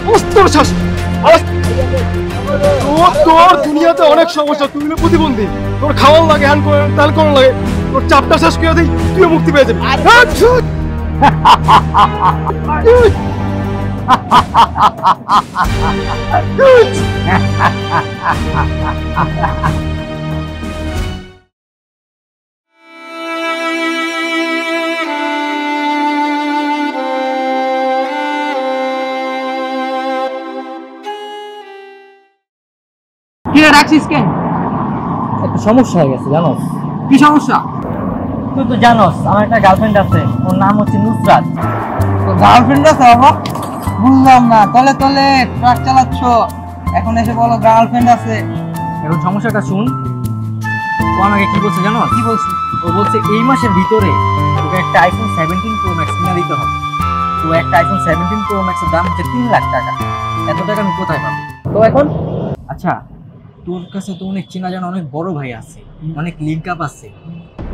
তোর তোর দুনিয়াতে অনেক সমস্যা, তুই প্রতিবন্ধী, তোর খাওয়ার লাগে, হ্যান করে তাল করার লাগে, তোর চাপটা শেষ করে দিই, তুইও মুক্তি পেয়ে যাবি। কি রাখছিস কেন? একটা সমস্যা হয়ে গেছে জানোস? কি সমস্যা? তুই তো জানোস আমার একটা গার্লফ্রেন্ড আছে, ওর নাম হচ্ছে নুসরাত। তো গার্লফ্রেন্ড আছে বাবা? বুঝলাম না, তলে তলে ট্রাক চালাচ্ছ, এখন এসে বলো গার্লফ্রেন্ড আছে। এখন সমস্যাটা শুন। ও আমাকে কি বলছে জানো? কি বলছিস? ও বলছে এই মাসের ভিতরে তোকে একটা আইফোন 17 প্রো ম্যাক্স কিনে দিতে হবে। তো একটা আইফোন 17 প্রো ম্যাক্স এর দাম হচ্ছে 3 লাখ টাকা। এত টাকা আমি কোথায় পাবো? তো এখন আচ্ছা, তোর কাছে তো অনেক চেনা জানা অনেক বড় ভাই আছে, অনেক লিঙ্ক আপ আছে,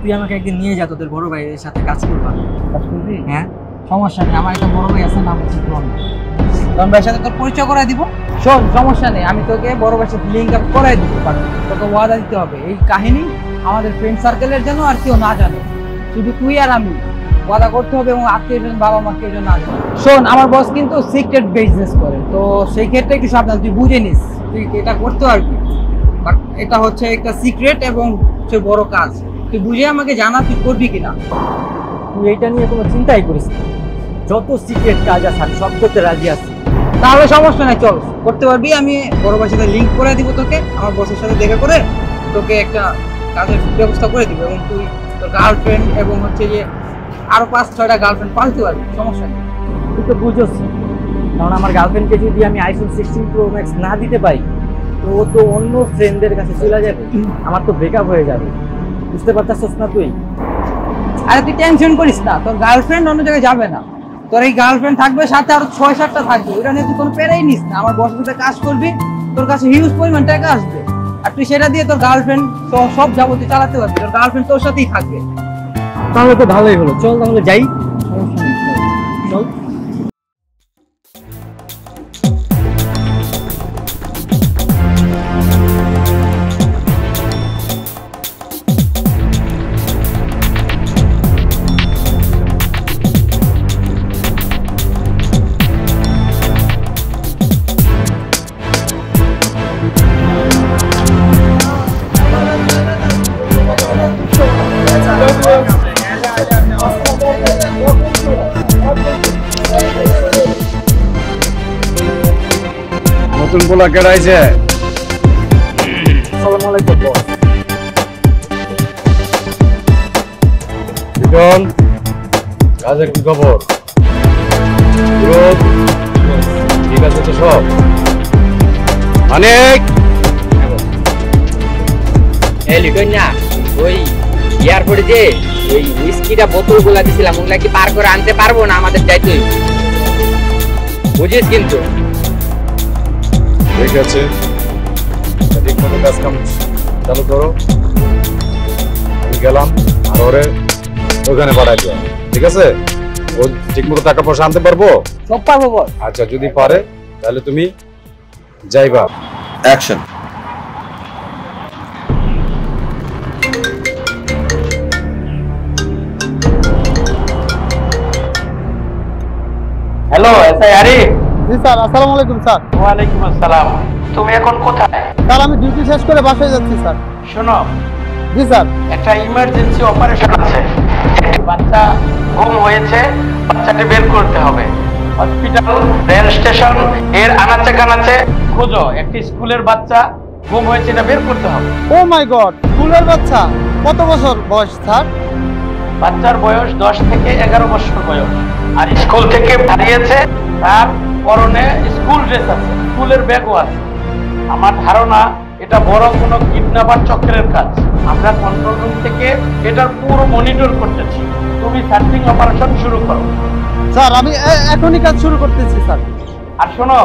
তুই আমাকে একদিন নিয়ে যা, তোদের বড় ভাইয়ের সাথে কাজ করবা। কাজ করবি? হ্যাঁ, সমস্যা নেই, আমার একটা বড় ভাই আছে, নাম হচ্ছে রন ভাইয়ের সাথে তোর পরিচয় করাই দিব। শোন, সমস্যা নেই, আমি তোকে বড় ভাইয়ের সাথে লিঙ্ক আপ করাই দিব, তোকে ওয়াদা দিতে হবে এই কাহিনী আমাদের ফ্রেন্ড সার্কেলের জন্য আর কেউ না জানে, শুধু তুই আর আমি ওয়াদা করতে হবে, এবং আত্মীয়জন বাবা মা কেউ যেন না জানে। শোন, আমার বস কিন্তু সিক্রেট বিজনেস করে, তো সেই ক্ষেত্রে একটু সাবধান, তুই বুঝে নিস, তুই এটা করতে পারবি, বাট এটা হচ্ছে একটা সিক্রেট এবং সে বড় কাজ, তুই বুঝে আমাকে জানা তুই করবি কিনা। তুই এইটা নিয়ে কোনো চিন্তাই করিস না, যত সিক্রেট কাজ আছে আমি সব করতে রাজি আছি। তাহলে সমস্যা নাই, চল করতে পারবি, আমি বড় ভাইয়ের সাথে লিঙ্ক করে দিব তোকে, আমার বসের সাথে দেখা করে তোকে একটা কাজের ব্যবস্থা করে দিব, এবং তুই তোর গার্লফ্রেন্ড এবং হচ্ছে যে আরো 5-6টা গার্লফ্রেন্ড পালতে পারবি, সমস্যা নেই। তুই তো বুঝোস, কারণ আমার গার্লফ্রেন্ডকে যদি আমি আইফোন 16 প্রো ম্যাক্স না দিতে পারি তো ও তো অন্য ফ্রেন্ডদের কাছে চলে যাবে, আমার তো ব্রেকআপ হয়ে যাবে, বুঝতে পারতাছিস না তুই? আরে তুই টেনশন করিস না, তোর গার্লফ্রেন্ড অন্য জায়গায় যাবে না, তোর এই গার্লফ্রেন্ড থাকবে, সাথে আরো 6-7টা থাকবে, ওটা নিয়ে তুই কোনো পেরেই নিস না, আমার বসের সাথে কাজ করবি, তোর কাছে হিউজ পরিমাণ টাকা আসবে, আর তুই সেটা দিয়ে তোর গার্লফ্রেন্ড সব যাবতীয় চালাতে পারবি, তোর গার্লফ্রেন্ড তোর সাথেই থাকবে। তাহলে তো ভালোই হলো, চল তাহলে যাই। সমস্যা নেই, চল। নতুন পোলা কেডাইছে? আসসালামু আলাইকুম বস। লিটন, কাজের কি খবর? ঠিক আছে তো সব? অনেক লিটন না, ওই এয়ারপোর্টে যে ওই উইস্কিটা বোতল গুলা দিছিলাম, ওগুলা কি পার করে আনতে পারবো না? আমাদের যাইতে বুঝিস কিন্তু। ঠিক আছে, ঠিক মতো কাজ কাম চালু করো, আমি গেলাম, আর ওরে ওখানে পাঠাই দিও, ঠিক আছে? ও ঠিক মতো টাকা পয়সা আনতে পারবো? সব পারবো বল। আচ্ছা, যদি পারে তাহলে তুমি যাইবা। অ্যাকশন। Hello SI Arif. জি স্যার, আসসালামু আলাইকুম স্যার। ওয়ালাইকুম আসসালাম। তুমি এখন কোথায়? স্যার আমি ডিউটি শেষ করে বাসায় যাচ্ছি স্যার। শোনো, জি স্যার। একটা ইমার্জেন্সি অপারেশন আছে, বাচ্চা গুম হয়েছে, বাচ্চাটি বের করতে হবে। হসপিটাল, রেল স্টেশন এর আনাচে কানাচে খোঁজো, একটি স্কুলের বাচ্চা গুম হয়েছে, এটা বের করতে হবে। ও মাই গড, স্কুলের বাচ্চা? কত বছর বয়স স্যার? বাচ্চার বয়স 10 থেকে 11 বছর বয়স, আর স্কুল থেকে হারিয়েছে, তার পরনে স্কুল ড্রেস আছে, স্কুলের ব্যাগও আছে। আমার ধারণা এটা বড় কোনো কিডন্যাপার চক্রের কাজ। আমরা কন্ট্রোল রুম থেকে এটার পুরো মনিটর করতেছি। তুমি সার্চিং অপারেশন শুরু করো। স্যার আমি এখনই কাজ শুরু করতেছি স্যার। আর শোনো,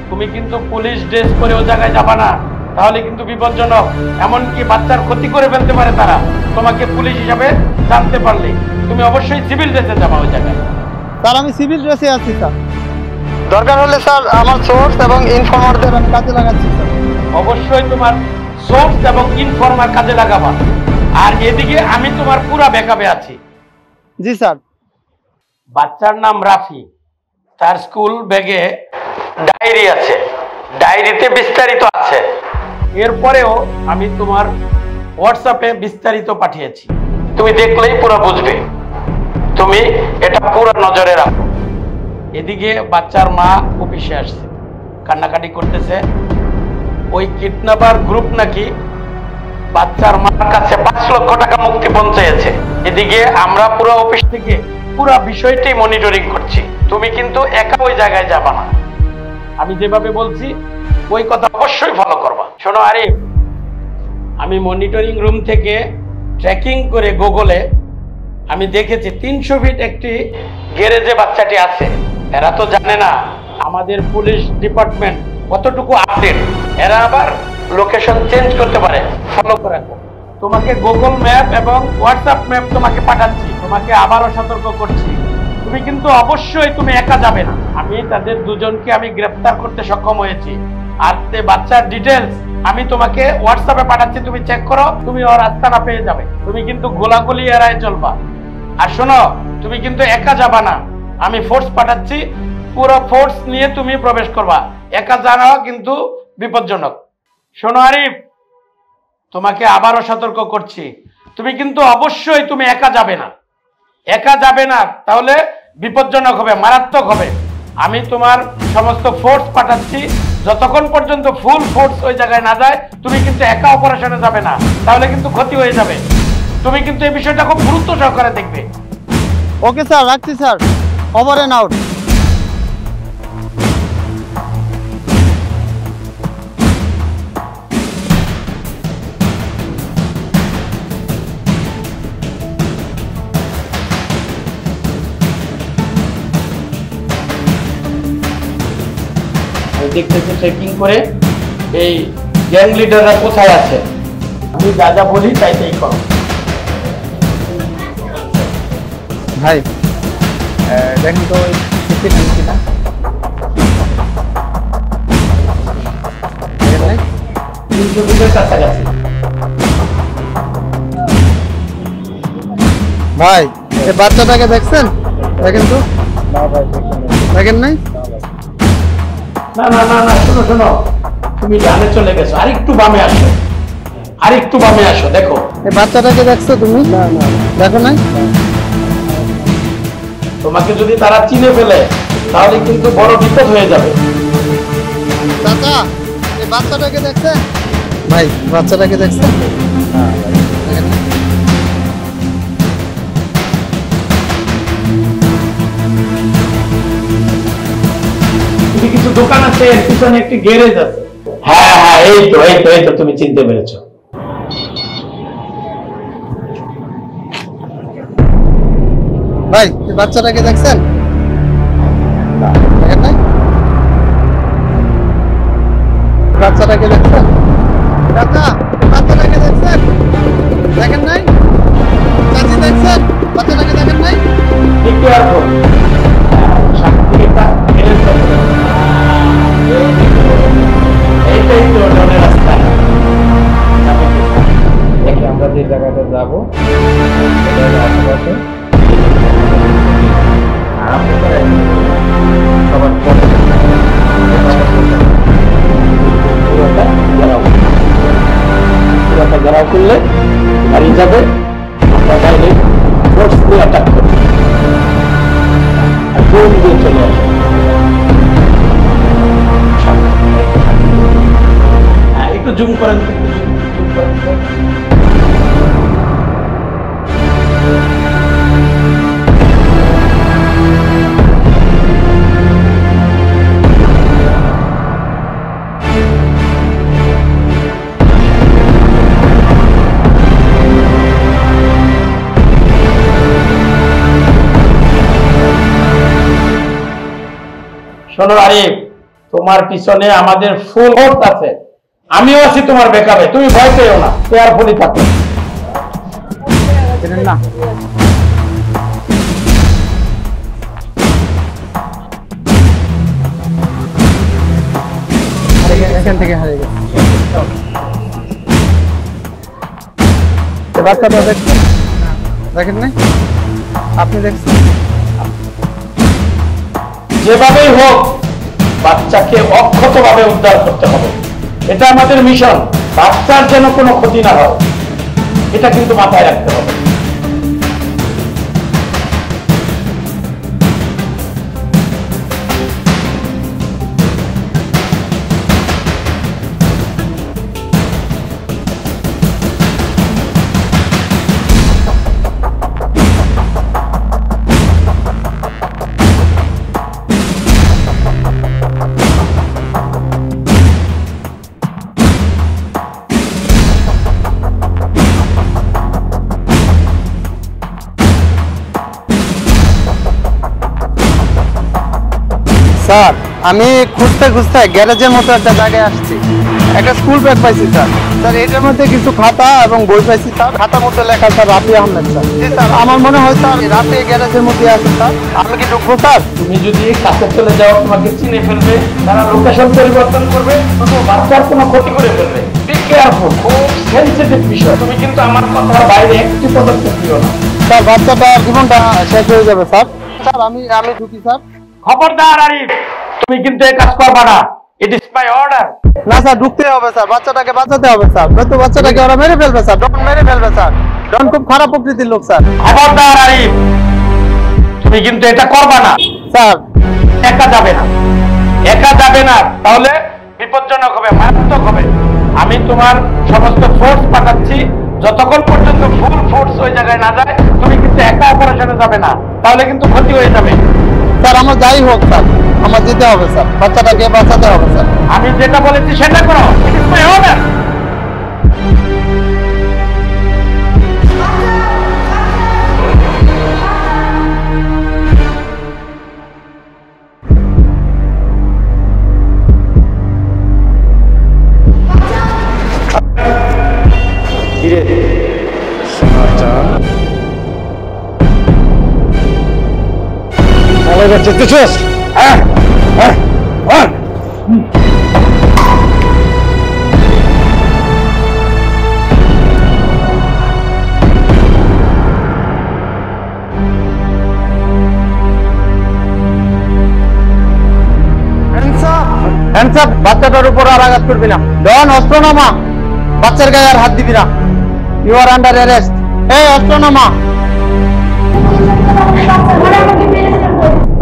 তুমি কিন্তু পুলিশ ড্রেস করে ও জায়গায় যাবা না, তাহলে কিন্তু বিপজ্জনক, এমনকি বাচ্চার ক্ষতি করে ফেলতে পারে তারা। তোমাকে পুলিশ হিসাবে জানতে পারলে তুমি অবশ্যই সিভিল ড্রেসে যাবা ওই জায়গায়। স্যার আমি সিভিল ড্রেসে আছি স্যার। দরকার হলে স্যার আমার সোর্স এবং ইনফর্মারদের আমি কাজে লাগাচ্ছি স্যার। অবশ্যই তোমার সোর্স এবং ইনফর্মার কাজে লাগাবা। আর এদিকে আমি তোমার পুরা ব্যাকআপে আছি। জি স্যার। বাচ্চার নাম রাফি, তার স্কুল ব্যাগে ডায়েরি আছে, ডায়েরিতে বিস্তারিত আছে। এরপরেও আমি তোমার হোয়াটসঅ্যাপে বিস্তারিত পাঠিয়েছি, তুমি দেখলেই পুরো বুঝবে। তুমি এটা পুরো নজরে রাখো। এদিকে বাচ্চার মা অফিসে আসছে, কান্নাকাটি করতেছে। ওই কিডন্যাপার গ্রুপ নাকি বাচ্চার মার কাছে 5 লক্ষ টাকা মুক্তিপণ চেয়েছে। এদিকে আমরা পুরো অফিস থেকে পুরো বিষয়টি মনিটরিং করছি। তুমি কিন্তু একা ওই জায়গায় যাবা না, আমি যেভাবে বলছি ওই কথা অবশ্যই ফলো করবা। শোনো আরিফ, আমি মনিটরিং রুম থেকে ট্র্যাকিং করে গুগলে আমি দেখেছি 300 ফিট একটি গ্যারেজে বাচ্চাটি আছে। এরা তো জানে না আমাদের পুলিশ ডিপার্টমেন্ট কতটুকু আপডেট। এরা আবার লোকেশন চেঞ্জ করতে পারে, ফলো করে। তোমাকে গুগল ম্যাপ এবং হোয়াটসঅ্যাপ ম্যাপ তোমাকে পাঠাচ্ছি। তোমাকে আবারও সতর্ক করছি, তুমি কিন্তু অবশ্যই তুমি একা যাবে না। আমি তাদের দুজনকে আমি গ্রেফতার করতে সক্ষম হয়েছি। আর বাচ্চার ডিটেলস আমি তোমাকে হোয়াটসঅ্যাপে পাঠাচ্ছি, তুমি চেক করো, তুমি ওর আস্তানা পেয়ে যাবে। তুমি কিন্তু গোলাগুলি এড়ায় চলবা। আর শোনো, তুমি কিন্তু একা যাবা না, আমি ফোর্স পাঠাচ্ছি, পুরো ফোর্স নিয়ে তুমি প্রবেশ করবা। একা যাওয়া কিন্তু বিপজ্জনক। শোনো আরিফ, তোমাকে আবারও সতর্ক করছি, তুমি কিন্তু অবশ্যই তুমি একা যাবে না। একা যাবে না, তাহলে বিপজ্জনক হবে, মারাত্মক হবে। আমি তোমার সমস্ত ফোর্স পাঠাচ্ছি, যতক্ষণ পর্যন্ত ফুল ফোর্স ওই জায়গায় না যায় তুমি কিন্তু একা অপারেশনে যাবে না, তাহলে কিন্তু ক্ষতি হয়ে যাবে। তুমি কিন্তু এই বিষয়টা খুব গুরুত্ব সহকারে দেখবে। ওকে স্যার, রাখছি স্যার। Over and out. দেখতেছি ট্রেকিং করে এই গ্যাং লিডাররা কোথায় আছে। আমি যা যা বলি তাই তাই করো। ভাই দেখেন তো কিনা কাছাকাছি। ভাই এই বাচ্চাটাকে দেখছেন? দেখেন তো। দেখেন নাই? না না না না, শোনো শোনো, তুমি ডানে চলে গেছো, আরেকটু বামে আসো, আরেকটু বামে আসো, দেখো। এই বাচ্চাটাকে দেখছো তুমি? দেখো নাই? তোমাকে যদি তারা চিনে ফেলে তাহলে কিন্তু বড় বিপদ হয়ে যাবে। চাচা, এই বাচ্চাটাকে দেখছেন? ভাই বাচ্চাটাকে দেখছেন? দেখেন নাই? কিছু দোকান আছে, এর পিছনে একটি গ্যারেজ আছে। হ্যাঁ হ্যাঁ, এই তো এই তো এই তো, তুমি চিনতে পেরেছো। ভাই এই বাচ্চাটাকে দেখছেন? দেখেন নাই? বাচ্চাটাকে দেখছেন? চাচা, বাচ্চাটাকে দেখছেন? দেখেন নাই? চাচি দেখছেন? বাচ্চাটাকে দেখেন নাই? একটু আর এইটাই তো ডনের রাস্তা। দেখি আমরা যে জায়গাটা যাবো আশেপাশে সবার পুরোটা ঘেরাও করলে গাড়ি যাবে, আমরা বাইরে ফোর্স দিয়ে অ্যাটাক করবো আর জোর দিয়ে চলে আসবে। একটু জুম করেন, জুম করেন। শোনো আরিফ, তোমার পিছনে আমাদের ফুল ফোর্স আছে, আমিও আছি তোমার ব্যাকআপে, তুমি ভয় পেও না, কেয়ারফুলি থাকো। না এখান থেকে হারিয়ে গেছে। বাচ্চাটা দেখছেন? দেখেন নাই? আপনি দেখছেন? যেভাবেই হোক বাচ্চাকে অক্ষতভাবে উদ্ধার করতে হবে, এটা আমাদের মিশন। বাচ্চার যেন কোনো ক্ষতি না হয়, এটা কিন্তু মাথায় রাখতে হবে। স্যার আমি খুঁজতে খুঁজতে গ্যারেজের মতো একটা জায়গায় আসছি, একটা স্কুল ব্যাগ পাইছি স্যার। স্যার এটার মধ্যে কিছু খাতা এবং বই পাইছি স্যার। খাতার মধ্যে লেখা স্যার রাফি আহমেদ স্যার। জি স্যার, আমার মনে হয় স্যার রাফি গ্যারেজের মধ্যে আছে স্যার। আমি কি ঢুকবো স্যার? তুমি যদি কাছে চলে যাও তোমাকে চিনে ফেলবে, তারা লোকেশন পরিবর্তন করবে, তোমার বাচ্চার কোনো ক্ষতি করে ফেলবে। বি কেয়ারফুল, খুব সেনসিটিভ বিষয়। তুমি কিন্তু আমার কথার বাইরে একটি পদক্ষেপ দিও না। স্যার বাচ্চাটার জীবনটা শেষ হয়ে যাবে স্যার। স্যার আমি ঢুকি স্যার। খবরদার আরিফ, তুমি কিন্তু এই কাজ করবা না। It is my order. না স্যার ঢুকতে হবে স্যার, বাচ্চাটাকে বাঁচাতে হবে স্যার, নয়তো বাচ্চাটাকে ওরা মেরে ফেলবে স্যার। ডন মেরে ফেলবে স্যার। ডন খুব খারাপ প্রকৃতির লোক স্যার। খবরদার আরিফ, তুমি কিন্তু এটা করবা না। স্যার একা যাবে না, একা যাবে না, তাহলে বিপজ্জনক হবে, মারাত্মক হবে। আমি তোমার সমস্ত ফোর্স পাঠাচ্ছি, যতক্ষণ পর্যন্ত ফুল ফোর্স ওই জায়গায় না যায় তুমি কিন্তু একা অপারেশনে যাবে না, তাহলে কিন্তু ক্ষতি হয়ে যাবে। স্যার আমার যাই হোক স্যার, আমার যেতে হবে স্যার, বাচ্চাটাকে বাঁচাতে হবে স্যার। আমি যেটা বলেছি সেটা করো। It is my order. বাচ্চাটার উপর আর আঘাত করবি না। ডন অস্ত্র নামা, বাচ্চার গায়ে আর হাত দিবি না। You are under arrest. এই অস্ত্র নামা।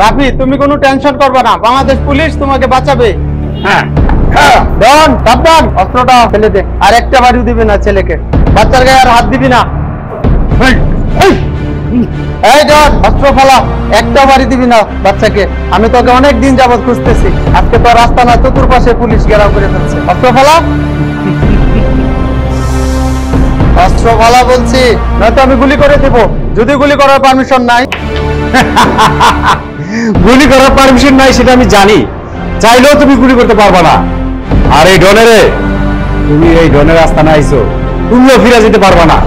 রাফি তুমি কোনো টেনশন করবে না, বাংলাদেশ পুলিশ তোমাকে বাঁচাবে। ডন সাবধান, অস্ত্রটা ফেলে দে। আর একটা বাড়ি দিবি না ছেলেকে, বাচ্চার গায়ে আর হাত দিবি না। এই ডন অস্ত্র ফেলা, একটা বাড়ি দিবি না বাচ্চাকে। আমি তোকে অনেক দিন যাবত খুঁজতেছি, আজকে তো রাস্তা না চতুর্পাশে পুলিশ ঘেরাও করে ফেলছে। অস্ত্র ফেলা, অস্ত্র ফেলা বলছি, নয়তো আমি গুলি করে দেবো। যদি গুলি করার পারমিশন নাই। গুলি করার পারমিশন নাই সেটা আমি জানি, চাইলেও তুমি গুলি করতে পারবা না। আর এই ডনেরে, তুমি এই ডনের আস্তানা আইছো, তুমিও ফিরে যেতে পারবা না।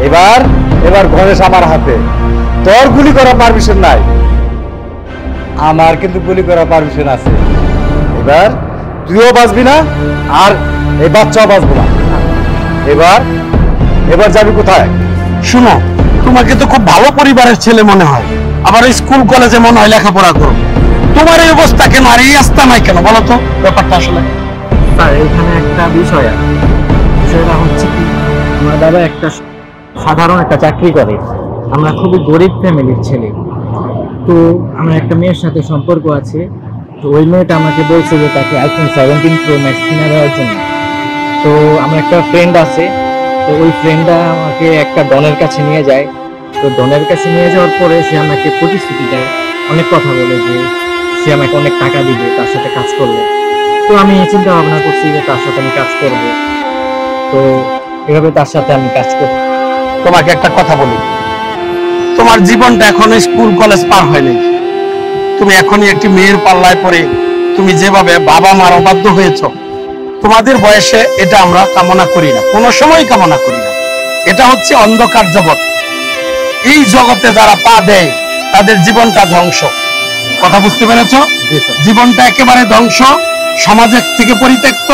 এবার এবার গণেশ আমার হাতে। তোর গুলি করার পারমিশন নাই, আমার কিন্তু গুলি করার পারমিশন আছে। এবার তুইও বাঁচবি না, আর এই বাচ্চাও বাঁচবো না। এবার এবার যাবি কোথায়? শুনো, তোমাকে তো খুব ভালো পরিবারের ছেলে মনে হয়, আবার স্কুল কলেজে মনে হয় লেখাপড়া করো। তোমার এই অবস্থা কেন, আর এই রাস্তা নাই কেন বলো তো ব্যাপারটা আসলে? স্যার এখানে একটা বিষয় আছে, বিষয়টা হচ্ছে কি, আমার দাদা একটা সাধারণ একটা চাকরি করে, আমরা খুবই গরিব ফ্যামিলির ছেলে। তো আমার একটা মেয়ের সাথে সম্পর্ক আছে, তো ওই মেয়েটা আমাকে বলছে যে তাকে আইফোন 17 প্রো ম্যাক্স কিনে দেওয়ার জন্য। তো আমার একটা ফ্রেন্ড আছে, তো ওই ফ্রেন্ডটা আমাকে একটা ডনের কাছে নিয়ে যায়। তো ডনের কাছে নিয়ে যাওয়ার পরে সে আমাকে প্রতিশ্রুতি দেয়, অনেক কথা বলে যে সে আমাকে অনেক টাকা দিবে তার সাথে কাজ করলে। তো আমি চিন্তা ভাবনা করছি যে তার সাথে আমি কাজ করব, তো এভাবে তার সাথে আমি কাজ করি। তোমাকে একটা কথা বলি, তোমার জীবনটা এখনো স্কুল কলেজ পার হয়নি। তুমি এখনই একটি মেয়ের পাল্লায় পড়ে তুমি যেভাবে বাবা মার অবাধ্য হয়েছ, তোমাদের বয়সে এটা আমরা কামনা করি না, কোনো সময় কামনা করি না। এটা হচ্ছে অন্ধকার জগৎ, এই জগতে যারা পা দেয় তাদের জীবনটা ধ্বংস। কথা বুঝতে পেরেছো? জীবনটা একেবারে ধ্বংস, সমাজের থেকে পরিত্যক্ত,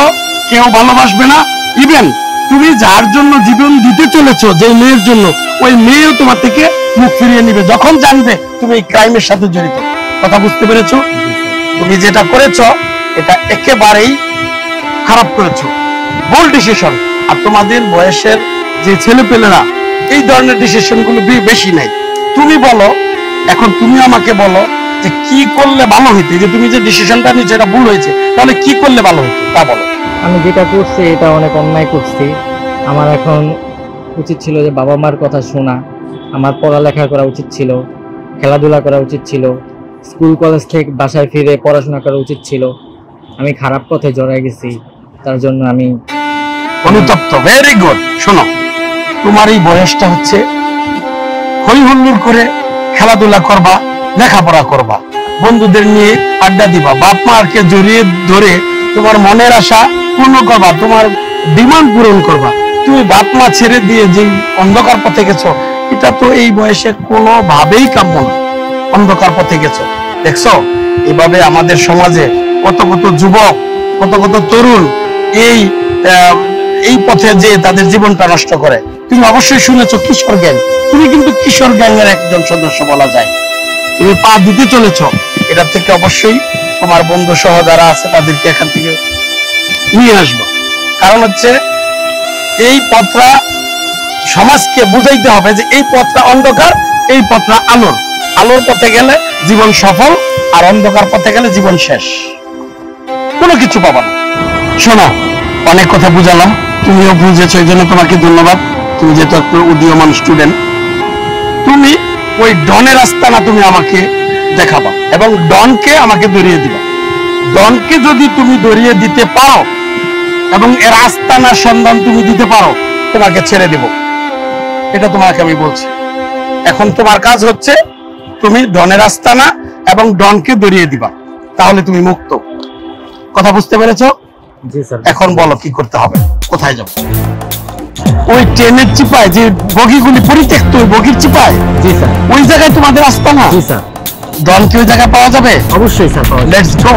কেউ ভালোবাসবে না। ইভেন তুমি যার জন্য জীবন দিতে চলেছো, যে মেয়ের জন্য, ওই মেয়েও তোমার থেকে মুখ ফিরিয়ে নিবে যখন জানবে তুমি এই ক্রাইমের সাথে জড়িত। কথা বুঝতে পেরেছো? তুমি যেটা করেছো এটা একেবারেই খারাপ করেছো, ভুল ডিসিশন। আর তোমাদের বয়সের যে ছেলেপেলেরা এই ধরনের ডিসিশন গুলো বেশি নাই। তুমি বলো, এখন তুমি আমাকে বলো যে কি করলে ভালো হইতে, যে তুমি যে ডিসিশনটা নিয়েছো এটা ভুল হয়েছে, তাহলে কি করলে ভালো হতো তা বলো। আমি যেটা করছি এটা অনেক অন্যায় করছি। আমার এখন উচিত ছিল যে বাবা মার কথা শোনা, আমার পড়ালেখা করা উচিত ছিল, খেলাধুলা করা উচিত ছিল, স্কুল কলেজ থেকে বাসায় ফিরে পড়াশোনা করা উচিত ছিল। আমি খারাপ পথে জড়াই গেছি, তার জন্য আমি অনুতপ্ত। Very good. শোনো, তোমার এই বয়সটা হচ্ছে হই হুল্লোড় করে খেলাধুলা করবা, লেখাপড়া করবা, বন্ধুদের নিয়ে আড্ডা দিবা, বাপ মাকে জড়িয়ে ধরে তোমার মনের আশা পূর্ণ করবা, তোমার ডিমান্ড পূরণ করবা। তুমি বাপ মা ছেড়ে দিয়ে যে অন্ধকার পথে গেছো, এটা তো এই বয়সে কোনোভাবেই কাম্য না। অন্ধকার পথে গেছো। দেখছো এভাবে আমাদের সমাজে কত কত যুবক, কত কত তরুণ এই পথে যে তাদের জীবনটা নষ্ট করে। তুমি অবশ্যই শুনেছো কিশোর গ্যাং, তুমি কিন্তু কিশোর গ্যাং এর একজন সদস্য বলা যায়। তুমি পা দিতে চলেছো, এটা থেকে অবশ্যই তোমার বন্ধু সহ যারা আছে তাদেরকে এখান থেকে নিয়ে আসবো। কারণ হচ্ছে এই পথটা সমাজকে বুঝাইতে হবে যে এই পথটা অন্ধকার, এই পথটা আলোর। আলোর পথে গেলে জীবন সফল, আর অন্ধকার পথে গেলে জীবন শেষ, কোনো কিছু পাবা না। শোনো, অনেক কথা বুঝালাম, তুমিও বুঝেছো, এই জন্য তোমাকে ধন্যবাদ। তুমি যেহেতু একটা উদীয়মান স্টুডেন্ট, তুমি ওই ডনের আস্তানা তুমি আমাকে দেখাবা এবং ডনকে আমাকে ধরিয়ে দিবা। ডনকে যদি তুমি ধরিয়ে দিতে পারো এবং এর আস্তানার সন্ধান তুমি দিতে পারো, তোমাকে ছেড়ে দেব। এটা তোমাকে আমি বলছি। এখন তোমার কাজ হচ্ছে তুমি ডনের আস্তানা এবং ডনকে ধরিয়ে দিবা, তাহলে তুমি মুক্ত। কথা বুঝতে পেরেছো? জি স্যার। এখন বলো কি করতে হবে, কোথায় যাবো? ওই ট্রেনের চিপায় যে বগিগুলি পরিত্যক্ত, ওই বগির চিপায়, জি স্যার। ওই জায়গায় তোমাদের আস্তানা। জি স্যার। ডনকে ওই জায়গায় পাওয়া যাবে? অবশ্যই স্যার, পাওয়া যাবে। Let's go.